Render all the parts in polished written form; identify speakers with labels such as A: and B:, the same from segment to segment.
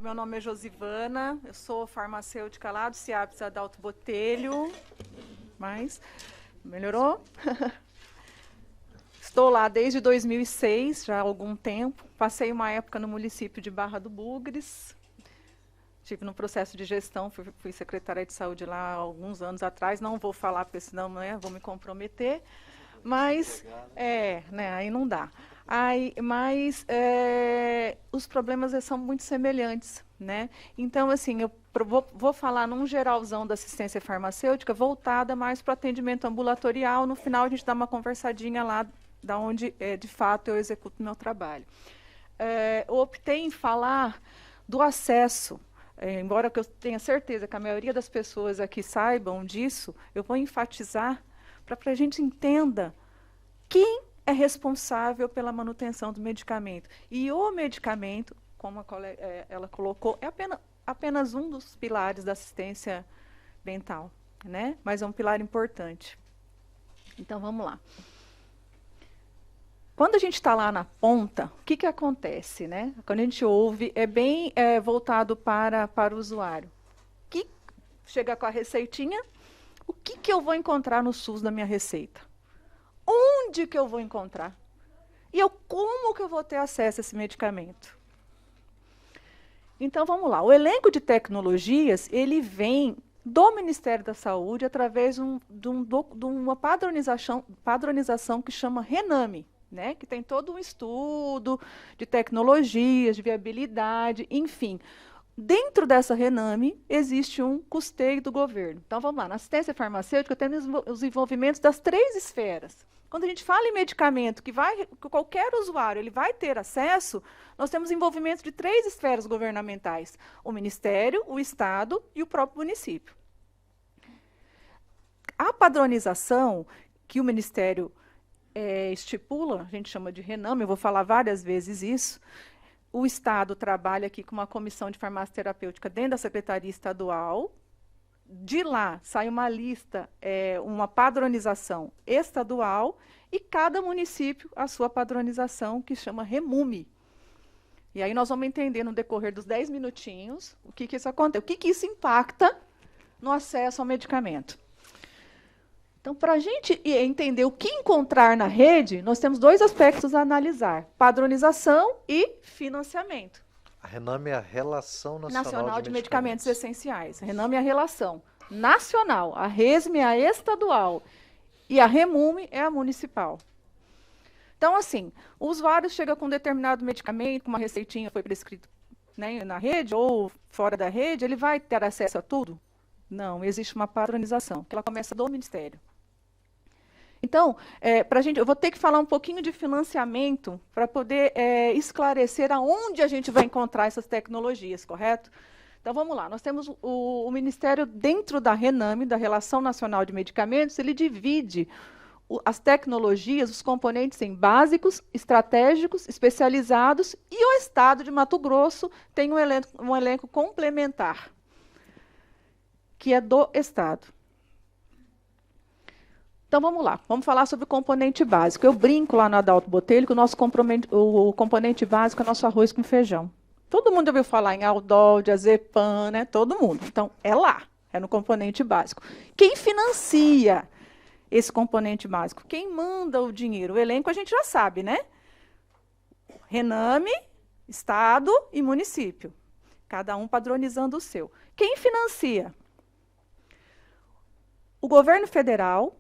A: Meu nome é Josivana, eu sou farmacêutica lá do CIAPS Adalto Botelho. Melhorou? Estou lá desde 2006, já há algum tempo. Passei uma época no município de Barra do Bugres. Estive no processo de gestão, fui secretária de saúde lá há alguns anos atrás. Não vou falar, porque senão vou me comprometer. Mas, aí não dá. Os problemas são muito semelhantes, né? Então, assim, eu vou falar num geralzão da assistência farmacêutica voltada mais para o atendimento ambulatorial. No final, a gente dá uma conversadinha lá da onde, de fato, eu executo meu trabalho. Eu optei em falar do acesso. Embora que eu tenha certeza que a maioria das pessoas aqui saibam disso, eu vou enfatizar para que a gente entenda quem é responsável pela manutenção do medicamento. E o medicamento, como ela colocou, é apenas um dos pilares da assistência dental, né? Mas é um pilar importante. Então, vamos lá. Quando a gente está lá na ponta, o que acontece, né? Quando a gente ouve, é bem voltado para o usuário. Que chega com a receitinha, o que eu vou encontrar no SUS da minha receita? Onde que eu vou encontrar? E como que eu vou ter acesso a esse medicamento? Então, vamos lá. O elenco de tecnologias, ele vem do Ministério da Saúde através de uma padronização que chama RENAME, né? Que tem todo um estudo de tecnologias, de viabilidade, enfim. Dentro dessa RENAME, existe um custeio do governo. Então, vamos lá. Na assistência farmacêutica, temos os envolvimentos das 3 esferas. Quando a gente fala em medicamento que qualquer usuário ele vai ter acesso, nós temos envolvimento de 3 esferas governamentais: o Ministério, o Estado e o próprio município. A padronização que o Ministério estipula, a gente chama de RENAME, eu vou falar várias vezes isso. O Estado trabalha aqui com uma comissão de farmácia terapêutica dentro da Secretaria Estadual. De lá sai uma lista, uma padronização estadual, e cada município a sua padronização, que chama REMUME. E aí nós vamos entender no decorrer dos 10 minutinhos o que isso acontece, o que isso impacta no acesso ao medicamento. Então, para a gente entender o que encontrar na rede, nós temos 2 aspectos a analisar: padronização e financiamento.
B: A RENAME é a Relação
A: Nacional de Medicamentos Essenciais. A RENAME é a relação nacional, a RESME é a estadual e a REMUME é a municipal. Então, assim, o usuário chega com um determinado medicamento, com uma receitinha foi prescrito, né, na rede ou fora da rede, ele vai ter acesso a tudo? Não, existe uma padronização, que ela começa do Ministério. Então, eu vou ter que falar um pouquinho de financiamento para poder esclarecer aonde a gente vai encontrar essas tecnologias, correto? Então, vamos lá. Nós temos o Ministério, dentro da RENAME, da Relação Nacional de Medicamentos, ele divide as tecnologias, os componentes em básicos, estratégicos, especializados, e o Estado de Mato Grosso tem um elenco complementar, que é do Estado. Então, vamos lá. Vamos falar sobre o componente básico. Eu brinco lá no Adalto Botelho que o componente básico é nosso arroz com feijão. Todo mundo ouviu falar em Aldol, diazepam, né? Todo mundo. Então, é lá. É no componente básico. Quem financia esse componente básico? Quem manda o dinheiro? O elenco a gente já sabe, né? RENAME, Estado e município. Cada um padronizando o seu. Quem financia? O governo federal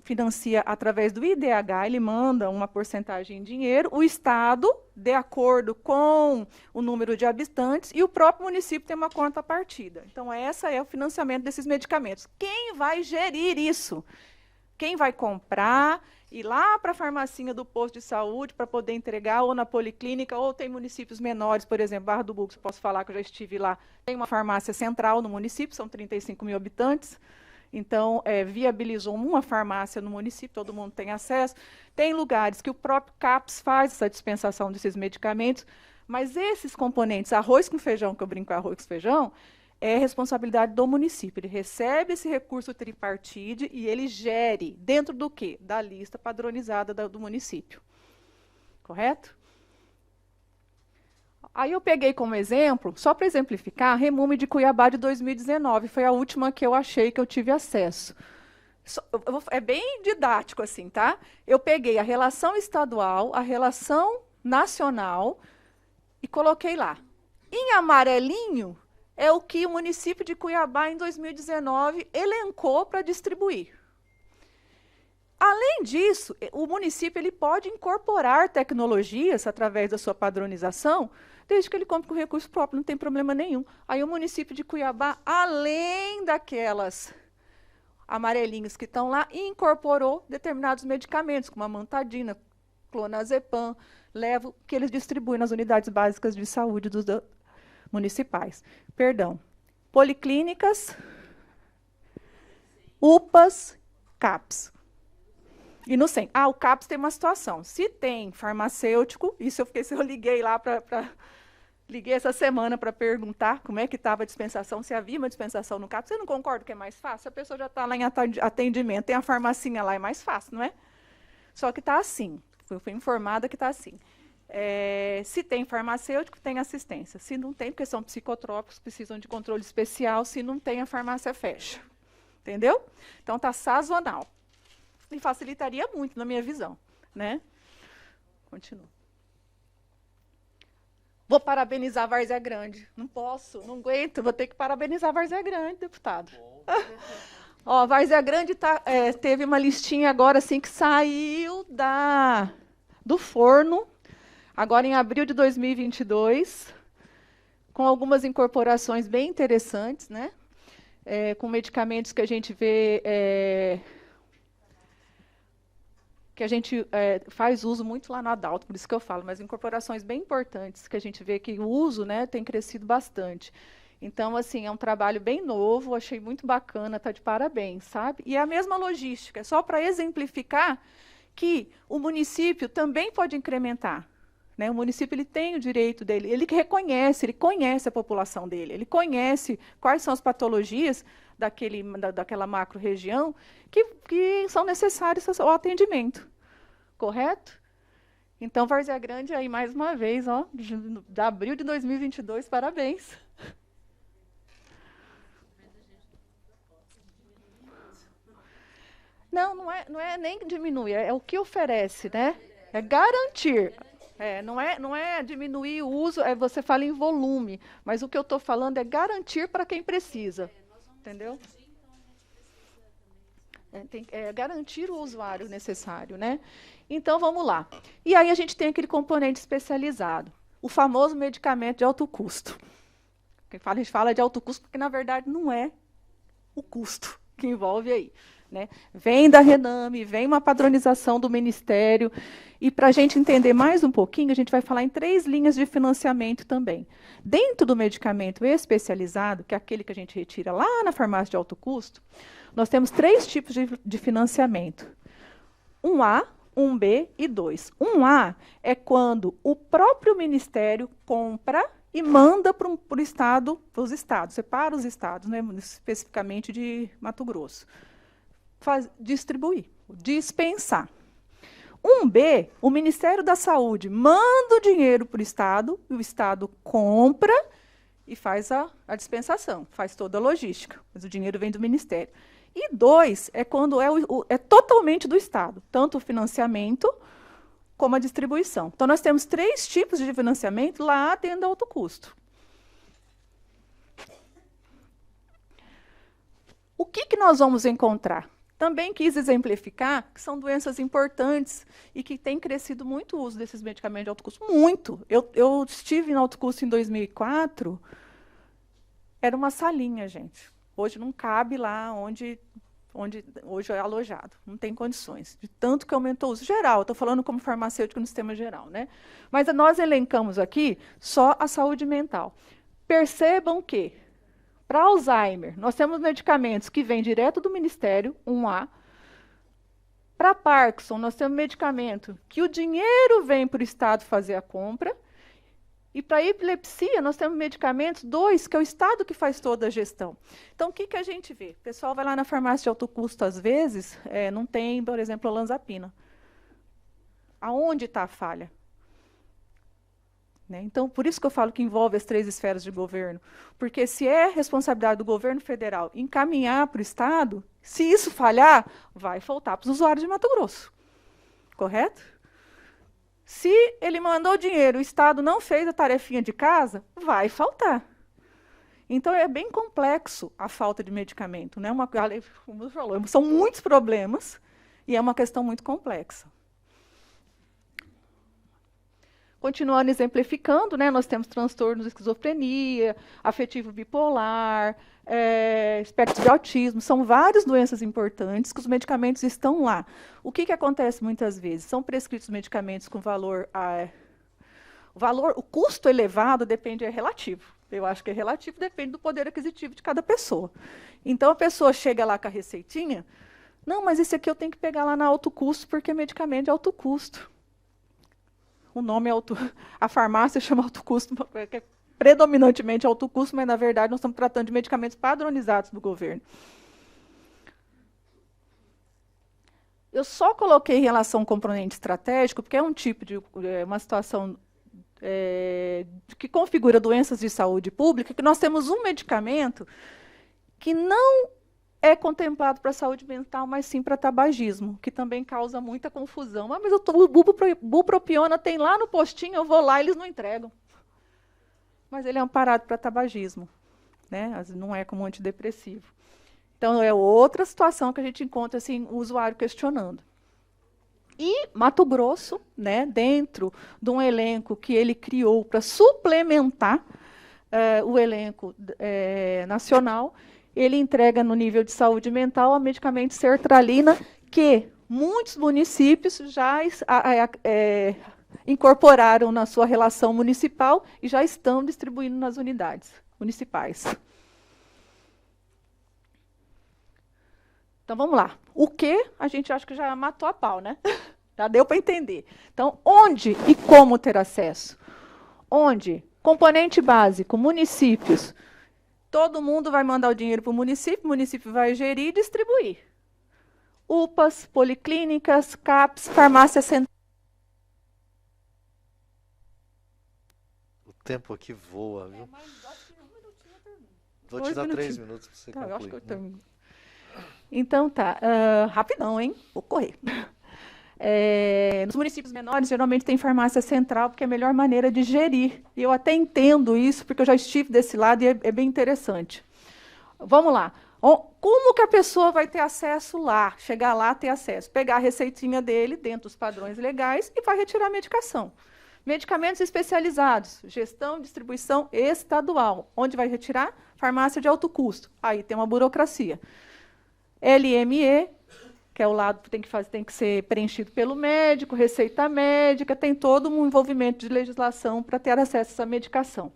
A: financia através do IDH, ele manda uma porcentagem em dinheiro, o Estado, de acordo com o número de habitantes, e o próprio município tem uma contrapartida. Então, esse é o financiamento desses medicamentos. Quem vai gerir isso? Quem vai comprar, ir lá para a farmacinha do posto de saúde para poder entregar, ou na policlínica, ou tem municípios menores, por exemplo, Barra do Bugres, posso falar que eu já estive lá, tem uma farmácia central no município, são 35 mil habitantes. Então, viabilizou uma farmácia no município, todo mundo tem acesso. Tem lugares que o próprio CAPS faz essa dispensação desses medicamentos, mas esses componentes, arroz com feijão, que eu brinco arroz com feijão, é responsabilidade do município. Ele recebe esse recurso tripartite e ele gere dentro do quê? Da lista padronizada do município. Correto? Aí eu peguei como exemplo, só para exemplificar, a Remume de Cuiabá de 2019, foi a última que eu achei que eu tive acesso. É bem didático assim, tá? Eu peguei a relação estadual, a relação nacional e coloquei lá. Em amarelinho é o que o município de Cuiabá, em 2019, elencou para distribuir. Além disso, o município ele pode incorporar tecnologias através da sua padronização, desde que ele compre com recurso próprio, não tem problema nenhum. Aí o município de Cuiabá, além daquelas amarelinhos que estão lá, incorporou determinados medicamentos, como a amantadina, clonazepam, levo, que eles distribuem nas unidades básicas de saúde dos municipais. Perdão. Policlínicas, UPAs, CAPs. E no SEM. O CAPS tem uma situação. Se tem farmacêutico, isso eu liguei lá liguei essa semana para perguntar como é que estava a dispensação, se havia uma dispensação no CAPS. Você não concorda que é mais fácil? A pessoa já está lá em atendimento, tem a farmacinha lá, é mais fácil, não é? Só que está assim. Eu fui informada que está assim. Se tem farmacêutico, tem assistência. Se não tem, porque são psicotrópicos, precisam de controle especial. Se não tem, a farmácia fecha. Entendeu? Então, está sazonal. E facilitaria muito, na minha visão, né? Continua. Vou parabenizar a Várzea Grande. Não posso, não aguento, vou ter que parabenizar a Várzea Grande, deputado. Ó, a Várzea Grande teve uma listinha agora assim que saiu do forno, agora em abril de 2022, com algumas incorporações bem interessantes, né? Com medicamentos que a gente vê... que a gente faz uso muito lá na Adalto, por isso que eu falo, mas incorporações bem importantes, que a gente vê que o uso, né, tem crescido bastante. Então, assim, é um trabalho bem novo, achei muito bacana, está de parabéns, sabe? E é a mesma logística, só para exemplificar que o município também pode incrementar. Né? O município ele tem o direito dele, ele conhece a população dele, ele conhece quais são as patologias daquela macro-região que são necessárias ao atendimento. Correto? Então, Várzea Grande, aí mais uma vez, ó, de abril de 2022, parabéns. Não é nem diminuir, é o que oferece, né? É garantir. Não é diminuir o uso, você fala em volume, mas o que eu estou falando é garantir para quem precisa. Entendeu? Garantir o usuário necessário, né? Então, vamos lá. E aí a gente tem aquele componente especializado, o famoso medicamento de alto custo. A gente fala de alto custo porque, na verdade, não é o custo que envolve aí. Né? Vem da Rename, vem uma padronização do Ministério. E para a gente entender mais um pouquinho, a gente vai falar em 3 linhas de financiamento também. Dentro do medicamento especializado, que é aquele que a gente retira lá na farmácia de alto custo, nós temos 3 tipos de financiamento. 1A, 1B e 2. 1A é quando o próprio Ministério compra e manda para o Estado, para os estados, separa os estados, né, especificamente de Mato Grosso. Distribuir, dispensar. 1B, o Ministério da Saúde manda o dinheiro para o Estado, e o Estado compra e faz a dispensação, faz toda a logística, mas o dinheiro vem do Ministério. E 2 é quando é totalmente do Estado, tanto o financiamento como a distribuição. Então, nós temos 3 tipos de financiamento lá dentro do alto custo. O que nós vamos encontrar? Também quis exemplificar que são doenças importantes e que tem crescido muito o uso desses medicamentos de alto custo. Muito. Eu estive no alto custo em 2004, era uma salinha, gente. Hoje não cabe lá onde hoje é alojado. Não tem condições. De tanto que aumentou o uso geral. Estou falando como farmacêutico no sistema geral. Né? Mas nós elencamos aqui só a saúde mental. Percebam que para Alzheimer, nós temos medicamentos que vêm direto do Ministério, 1A. Para Parkinson, nós temos medicamento que o dinheiro vem para o Estado fazer a compra. E para epilepsia, nós temos medicamentos 2, que é o Estado que faz toda a gestão. Então, o que a gente vê? O pessoal vai lá na farmácia de alto custo, às vezes, não tem, por exemplo, olanzapina. Aonde está a falha? né? Então, por isso que eu falo que envolve as 3 esferas de governo. Porque se é responsabilidade do governo federal encaminhar para o Estado, se isso falhar, vai faltar para os usuários de Mato Grosso. Correto? Se ele mandou o dinheiro, o Estado não fez a tarefinha de casa, vai faltar. Então, é bem complexo a falta de medicamento, né? Como você falou, são muitos problemas e é uma questão muito complexa. Continuando exemplificando, né, nós temos transtornos de esquizofrenia, afetivo bipolar, espectro de autismo, são várias doenças importantes que os medicamentos estão lá. O que acontece muitas vezes? São prescritos medicamentos com valor... o custo elevado é relativo. Eu acho que é relativo, depende do poder aquisitivo de cada pessoa. Então, a pessoa chega lá com a receitinha, não, mas esse aqui eu tenho que pegar lá na alto custo, porque medicamento é alto custo. O nome é a farmácia chama alto custo, que é predominantemente alto custo, mas, na verdade, nós estamos tratando de medicamentos padronizados do governo. Eu só coloquei em relação ao componente estratégico, porque é um tipo de uma situação que configura doenças de saúde pública, que nós temos um medicamento que não é contemplado para a saúde mental, mas sim para tabagismo, que também causa muita confusão. Mas o bupropiona tem lá no postinho, eu vou lá e eles não entregam. Mas ele é amparado para tabagismo, né? Não é como antidepressivo. Então, é outra situação que a gente encontra assim, o usuário questionando. E Mato Grosso, né, dentro de um elenco que ele criou para suplementar o elenco nacional, ele entrega no nível de saúde mental a medicamento sertralina, que muitos municípios já incorporaram na sua relação municipal e já estão distribuindo nas unidades municipais. Então, vamos lá. O que a gente acha que já matou a pau, né? Já deu para entender. Então, onde e como ter acesso? Onde? Componente básico, municípios. Todo mundo vai mandar o dinheiro para o município vai gerir e distribuir. UPAs, policlínicas, CAPs, farmácia central.
B: O tempo aqui voa, viu?
A: Mas acho que um minutinho eu termino.
B: Vou te dar 3 minutos para você
A: Tá,
B: concluir.
A: eu acho que eu termino. Então tá, rapidão, hein? Vou correr. Nos municípios menores, geralmente tem farmácia central, porque é a melhor maneira de gerir. E eu até entendo isso, porque eu já estive desse lado e é bem interessante. Vamos lá. Como que a pessoa vai ter acesso lá? Chegar lá, ter acesso. Pegar a receitinha dele, dentro dos padrões legais, e vai retirar a medicação. Medicamentos especializados, gestão e distribuição estadual. Onde vai retirar? Farmácia de alto custo. Aí tem uma burocracia. LME, que é o lado que tem que ser preenchido pelo médico, receita médica, tem todo um envolvimento de legislação para ter acesso a essa medicação.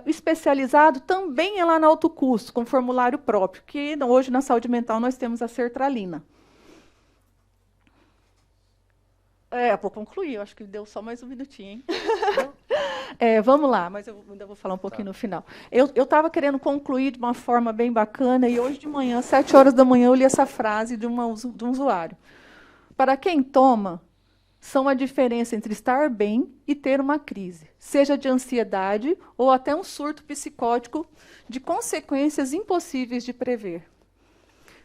A: Especializado também é lá no alto custo, com formulário próprio, que hoje na saúde mental nós temos a sertralina. Vou concluir, eu acho que deu só mais um minutinho, hein? Vamos lá, mas eu ainda vou falar um pouquinho no final. Eu estava querendo concluir de uma forma bem bacana, e hoje de manhã, às 7 horas da manhã, eu li essa frase de um usuário. Para quem toma, são a diferença entre estar bem e ter uma crise, seja de ansiedade ou até um surto psicótico de consequências impossíveis de prever.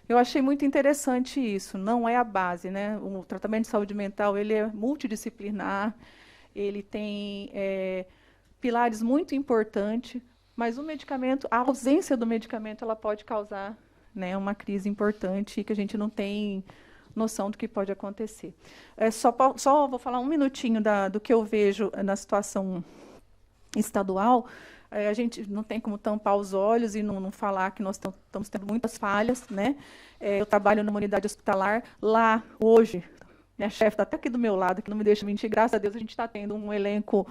A: Eu achei muito interessante isso, não é a base, né? O tratamento de saúde mental ele é multidisciplinar, ele tem pilares muito importantes, mas o medicamento, a ausência do medicamento, ela pode causar, né, uma crise importante e que a gente não tem noção do que pode acontecer. Só vou falar um minutinho do que eu vejo na situação estadual. A gente não tem como tampar os olhos e não falar que nós estamos tendo muitas falhas, né? Eu trabalho numa unidade hospitalar. Lá, hoje, minha chefe está até aqui do meu lado, que não me deixa mentir. Graças a Deus, a gente está tendo um elenco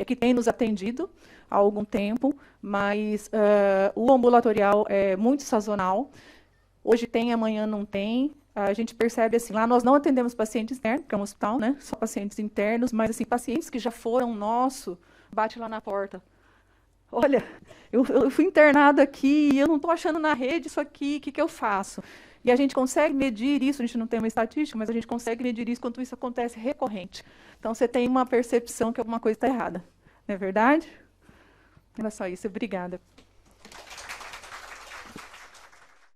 A: que tem nos atendido há algum tempo, mas o ambulatorial é muito sazonal. Hoje tem, amanhã não tem. A gente percebe assim, lá nós não atendemos pacientes externos, porque é um hospital, né? Só pacientes internos, mas assim, pacientes que já foram nosso, bate lá na porta. Olha, eu fui internada aqui e eu não estou achando na rede isso aqui, o que eu faço? E a gente consegue medir isso, a gente não tem uma estatística, mas a gente consegue medir isso quando isso acontece recorrente. Então, você tem uma percepção que alguma coisa está errada. Não é verdade? Era só isso. Obrigada.